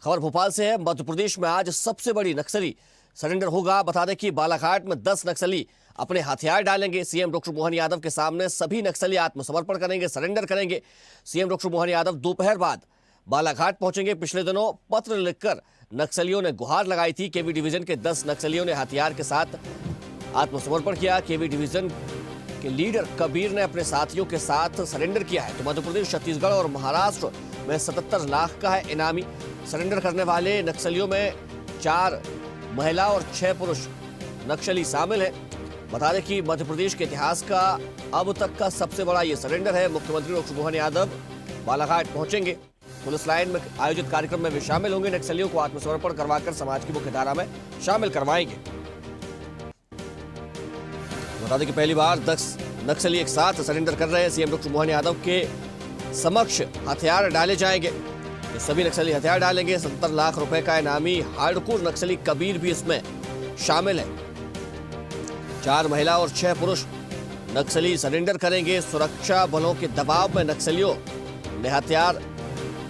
खबर भोपाल से है। मध्य प्रदेश में आज सबसे बड़ी नक्सली सरेंडर होगा। बता दें कि बालाघाट में 10 नक्सली अपने हथियार डालेंगे। सीएम डॉक्टर मोहन यादव के सामने सभी नक्सली आत्मसमर्पण करेंगे, सरेंडर करेंगे। सीएम डॉक्टर मोहन यादव दोपहर बाद बालाघाट पहुंचेंगे। पिछले दिनों पत्र लिखकर नक्सलियों ने गुहार लगाई थी। केवी डिवीजन के 10 नक्सलियों ने हथियार के साथ आत्मसमर्पण किया। केवी डिवीजन के लीडर कबीर ने अपने साथियों के साथ सरेंडर किया है। तो मध्य प्रदेश, छत्तीसगढ़ और महाराष्ट्र में 77 लाख का है इनामी। सरेंडर करने वाले नक्सलियों में 4 महिला और 6 पुरुष नक्सली शामिल हैं। बता दें कि मध्य प्रदेश के इतिहास का अब तक का सबसे बड़ा ये सरेंडर है। मुख्यमंत्री डॉक्टर मोहन यादव बालाघाट पहुंचेंगे। पुलिस लाइन में आयोजित कार्यक्रम में वे शामिल होंगे। नक्सलियों को आत्मसमर्पण करवाकर समाज की मुख्यधारा में शामिल करवाएंगे। बता दें कि पहली बार 10 नक्सली एक साथ सरेंडर कर रहे हैं। सीएम डॉक्टर मोहन यादव के समक्ष हथियार डाले जाएंगे। ये सभी नक्सली हथियार डालेंगे। 70 लाख रुपए का इनामी हार्डकोर नक्सली कबीर भी इसमें शामिल है। 4 महिला और 6 पुरुष नक्सली सरेंडर करेंगे। सुरक्षा बलों के दबाव में नक्सलियों ने हथियार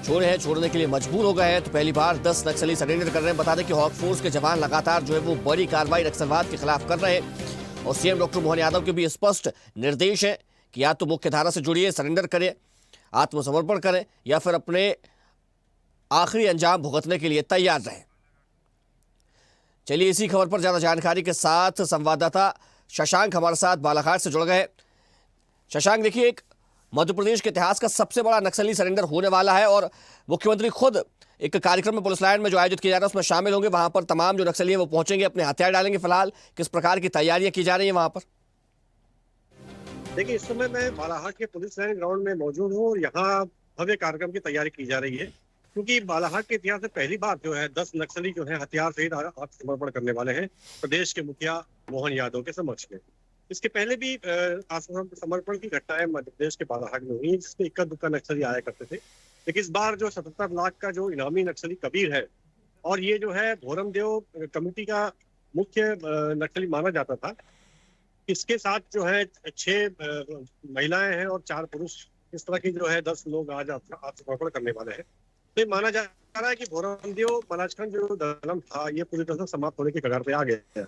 छोड़े हैं, छोड़ने के लिए मजबूर हो गए हैं। तो पहली बार 10 नक्सली सरेंडर कर रहे हैं। बता दें कि हॉक फोर्स के जवान लगातार जो है वो बड़ी कार्रवाई नक्सलवाद के खिलाफ कर रहे हैं। और सीएम डॉक्टर मोहन यादव के भी स्पष्ट निर्देश है कि या तो मुख्य धारा से जुड़िए, सरेंडर करें, आत्मसमर्पण करें, या फिर अपने आखिरी अंजाम भुगतने के लिए तैयार रहें। चलिए इसी खबर पर ज्यादा जानकारी के साथ संवाददाता शशांक हमारे साथ बालाघाट से जुड़ गए। शशांक, देखिए, एक मध्य प्रदेश के इतिहास का सबसे बड़ा नक्सली सरेंडर होने वाला है और मुख्यमंत्री खुद एक कार्यक्रम में पुलिस लाइन में जो आयोजित किया जा रहा है उसमें शामिल होंगे। वहां पर तमाम जो नक्सली है वो पहुंचेंगे, अपने हथियार डालेंगे। फिलहाल किस प्रकार की तैयारियां की जा रही है वहां पर? देखिए, इस समय मैं बालाघाट के पुलिस लाइन ग्राउंड में मौजूद हूँ और यहाँ भव्य कार्यक्रम की तैयारी की जा रही है, क्योंकि बालाघाट के इतिहास में पहली बार जो है 10 नक्सली जो है हथियार सहित आत्मसमर्पण करने वाले हैं प्रदेश के मुखिया मोहन यादव के समक्ष में। इसके पहले भी आत्मसमर्पण की घटनाएं मध्य प्रदेश के बालाघाट में हुई, जिसमें इक्का दुक्का नक्सली आया करते थे। लेकिन इस बार जो 77 लाख का जो इनामी नक्सली कबीर है, और ये जो है भोरमदेव कमेटी का मुख्य नक्सली माना जाता था। इसके साथ जो है 6 महिलाएं हैं और 4 पुरुष, इस तरह की जो है 10 लोग आज आत्मसमर्पण करने वाले हैं। तो ये माना जा रहा है कि भोरमदेव बनासखंड जो दलम था ये पूरी तरह से समाप्त होने की कगार पे आ गया है।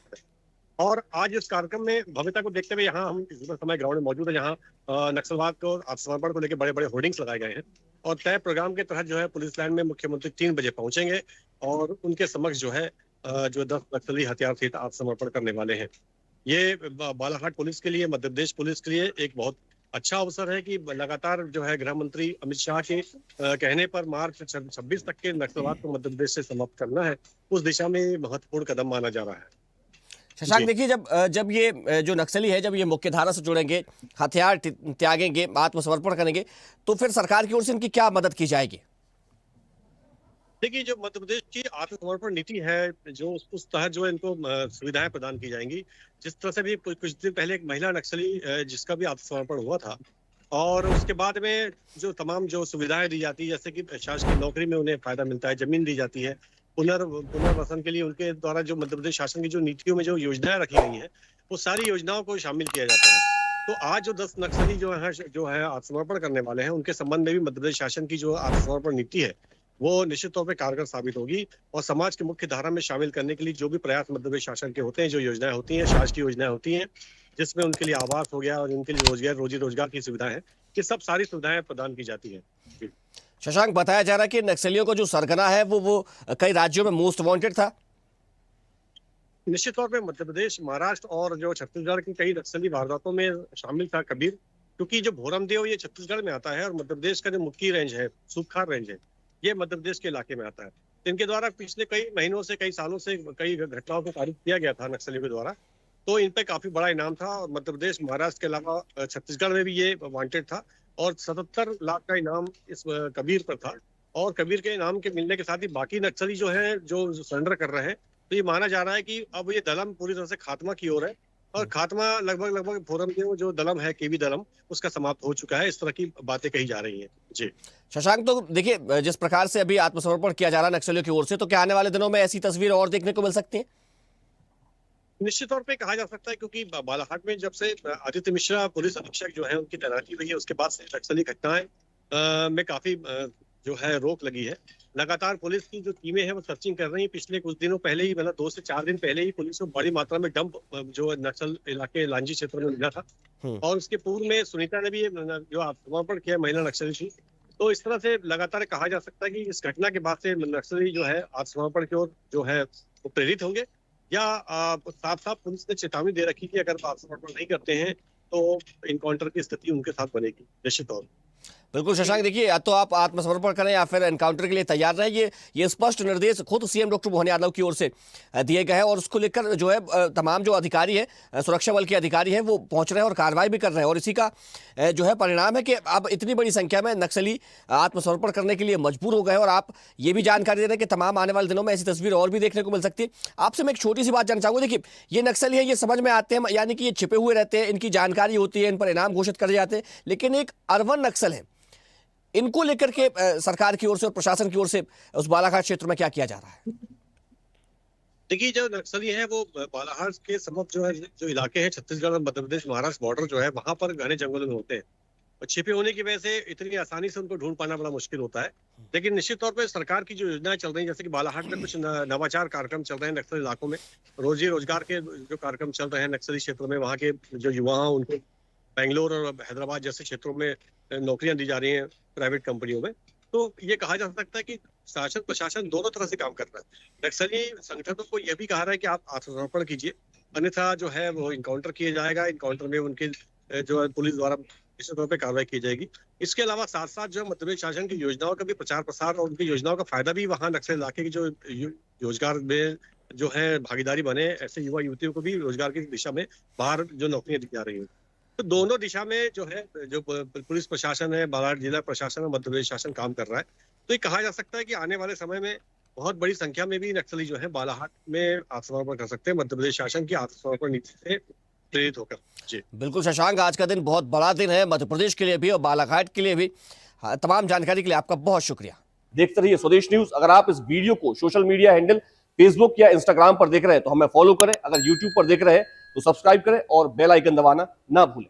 और आज इस कार्यक्रम में भव्यता को देखते हुए यहाँ हम इस समय ग्राउंड में मौजूद है, जहाँ नक्सलवाद को आत्मसमर्पण को लेकर बड़े बड़े होर्डिंग्स लगाए गए हैं। और तय प्रोग्राम के तहत जो है पुलिस लाइन में मुख्यमंत्री 3 बजे पहुंचेंगे और उनके समक्ष जो है जो 10 नक्सली हथियार सहित आत्मसमर्पण करने वाले हैं। ये बालाघाट पुलिस के लिए, मध्य प्रदेश पुलिस के लिए एक बहुत अच्छा अवसर है कि लगातार जो है गृह मंत्री अमित शाह के कहने पर मार्च 26 तक के नक्सलवाद को मध्य प्रदेश से समाप्त करना है, उस दिशा में महत्वपूर्ण कदम माना जा रहा है। शशांक, देखिए, जब ये जो नक्सली है, जब ये मुख्य धारा से जुड़ेंगे, हथियार त्यागेंगे, आत्मसमर्पण करेंगे, तो फिर सरकार की ओर से इनकी क्या मदद की जाएगी? देखिए, जो मध्य प्रदेश की आत्मसमर्पण नीति है, जो उस तहत जो है इनको सुविधाएं प्रदान की जाएंगी। जिस तरह से भी कुछ दिन पहले एक महिला नक्सली जिसका भी आत्मसमर्पण हुआ था, और उसके बाद में जो तमाम जो सुविधाएं दी जाती है, जैसे कि शासकीय नौकरी में उन्हें फायदा मिलता है, जमीन दी जाती है, पुनर्वसन के लिए उनके द्वारा जो मध्य प्रदेश शासन की जो नीतियों में जो योजनाएं रखी गई हैं, वो सारी योजनाओं को शामिल किया जाता है। तो आज जो 10 नक्सली जो है आत्मसमर्पण करने वाले हैं, उनके संबंध में भी मध्य प्रदेश शासन की जो आत्मसमर्पण नीति है वो निश्चित तौर पे कारगर साबित होगी। और समाज की मुख्य धारा में शामिल करने के लिए जो भी प्रयास मध्य प्रदेश शासन के होते हैं, जो योजनाएं होती हैं, शासकीय योजनाएं होती हैं, जिसमें उनके लिए आवास हो गया और उनके लिए रोजी रोजगार की सुविधाएं हैं, ये सब सारी सुविधाएं प्रदान की जाती है। शशांक, बताया जा रहा है कि नक्सलियों को जो सरगना है वो कई राज्यों में मोस्ट वांटेड था। निश्चित तौर पे मध्य प्रदेश, महाराष्ट्र और जो छत्तीसगढ़ की कई नक्सली वारदातों में शामिल था कबीर, क्योंकि जो भोरमदेव ये छत्तीसगढ़ में आता है और मध्य प्रदेश का जो मुक्की रेंज है, सूपखार रेंज है, ये मध्य प्रदेश के इलाके में आता है। इनके द्वारा पिछले कई महीनों से, कई सालों से कई घटनाओं को तारीफ किया गया था नक्सलियों के द्वारा, तो इन पे काफी बड़ा इनाम था। और मध्य प्रदेश, महाराष्ट्र के अलावा छत्तीसगढ़ में भी ये वांटेड था और 77 लाख का इनाम इस कबीर पर था। और कबीर के इनाम के मिलने के साथ ही बाकी नक्सली जो है जो सरेंडर कर रहे हैं, तो ये माना जा रहा है कि अब ये दलम पूरी तरह से खात्मा की ओर है। और खात्मा लगभग भोरमदेव जो दलम है, केवी दलम, उसका समाप्त हो चुका है। इस तरह की बातें कही जा रही हैं। जी शशांक, तो देखिए, जिस प्रकार से अभी आत्मसमर्पण किया जा रहा है नक्सलियों की ओर से, तो क्या आने वाले दिनों में ऐसी तस्वीर और देखने को मिल सकती है? निश्चित तौर पे कहा जा सकता है, क्योंकि बालाघाट में जब से आदित्य मिश्रा पुलिस अधीक्षक जो है उनकी तैनाती हुई है, उसके बाद से नक्सली घटनाएं में काफी जो है रोक लगी है। लगातार पुलिस की जो टीमें हैं वो सर्चिंग कर रही हैं। पिछले कुछ दिनों पहले ही, मतलब 2 से 4 दिन पहले ही पुलिस को बड़ी मात्रा में डंप जो नक्सल इलाके लांजी क्षेत्र में मिला था। और उसके पूर्व में सुनीता ने भी जो आत्मसमर्पण किया, महिला नक्सली थी। तो इस तरह से लगातार कहा जा सकता है कि इस घटना के बाद से नक्सली जो है आत्मसमर्पण की ओर जो है वो प्रेरित होंगे, या साफ साफ पुलिस ने चेतावनी दे रखी कि अगर आत्मसमर्पण नहीं करते हैं तो इनकाउंटर की स्थिति उनके साथ बनेगी निश्चित तौर पर। बिल्कुल शशांक, देखिए या तो आप आत्मसमर्पण करें या फिर एनकाउंटर के लिए तैयार रहें, ये स्पष्ट निर्देश खुद सीएम डॉक्टर मोहन यादव की ओर से दिए गए हैं। और उसको लेकर जो है तमाम जो अधिकारी हैं, सुरक्षा बल के अधिकारी हैं, वो पहुंच रहे हैं और कार्रवाई भी कर रहे हैं। और इसी का जो है परिणाम है कि अब इतनी बड़ी संख्या में नक्सली आत्मसमर्पण करने के लिए मजबूर हो गए। और आप ये भी जानकारी दे रहे हैं कि तमाम आने वाले दिनों में ऐसी तस्वीर और भी देखने को मिल सकती है। आपसे मैं एक छोटी सी बात जानना चाहूंगा। देखिए, ये नक्सली है, ये समझ में आते हैं, यानी कि ये छिपे हुए रहते हैं, इनकी जानकारी होती है, इन पर इनाम घोषित कर जाते हैं। लेकिन एक अर्बन नक्सल है, इनको लेकर के सरकार की ओर से और प्रशासन की ओर से उस बालाघाट क्षेत्र में क्या किया जा रहा है? देखिए, जो नक्सली हैं वो बालाघाट के समक्ष जो है, जो इलाके हैं छत्तीसगढ़ और मध्य प्रदेश महाराष्ट्र बॉर्डर जो है, वहां पर घने जंगलों में होते हैं। और छिपे होने की वजह से इतनी आसानी से उनको ढूंढ पाना बड़ा मुश्किल होता है। लेकिन निश्चित तौर पर सरकार की जो योजनाएं चल रही हैं, जैसे कि बालाघाट में कुछ नवाचार कार्यक्रम चल रहे हैं नक्सली इलाकों में, रोजी रोजगार के जो कार्यक्रम चल रहे हैं नक्सली क्षेत्रों में, वहाँ के जो युवा हैं उनको बेंगलोर और हैदराबाद जैसे क्षेत्रों में नौकरियां दी जा रही हैं प्राइवेट कंपनियों में। तो ये कहा जा सकता है कि शासन प्रशासन दोनों तरह से काम कर रहा है। नक्सली संगठनों को यह भी कहा रहा है कि आप आत्मसमर्पण कीजिए, अन्यथा जो है वो इनकाउंटर किया जाएगा। इनकाउंटर में उनके जो है पुलिस द्वारा निश्चित तौर पर कार्रवाई की जाएगी। इसके अलावा साथ साथ जो है मध्य प्रदेश शासन की योजनाओं का भी प्रचार प्रसार और उनकी योजनाओं का फायदा भी वहाँ नक्सल इलाके की जो रोजगार में जो है भागीदारी बने, ऐसे युवा युवतियों को भी रोजगार की दिशा में बाहर जो नौकरियां दी जा रही है। तो दोनों दिशा में जो है, जो पुलिस प्रशासन है, बालाघाट जिला प्रशासन और मध्य प्रदेश शासन काम कर रहा है। तो ये कहा जा सकता है कि आने वाले समय में बहुत बड़ी संख्या में भी नक्सली जो है बालाघाट में आत्मसमर्पण कर सकते हैं मध्य प्रदेश शासन की आत्मसमर्पण नीति से प्रेरित होकर। जी बिल्कुल शशांक, आज का दिन बहुत बड़ा दिन है मध्य प्रदेश के लिए भी और बालाघाट के लिए भी। तमाम जानकारी के लिए आपका बहुत शुक्रिया। देखते रहिए स्वदेश न्यूज। अगर आप इस वीडियो को सोशल मीडिया हैंडल फेसबुक या इंस्टाग्राम पर देख रहे हैं तो हमें फॉलो करें। अगर यूट्यूब पर देख रहे हैं तो सब्सक्राइब करें और बेल आइकन दबाना ना भूलें।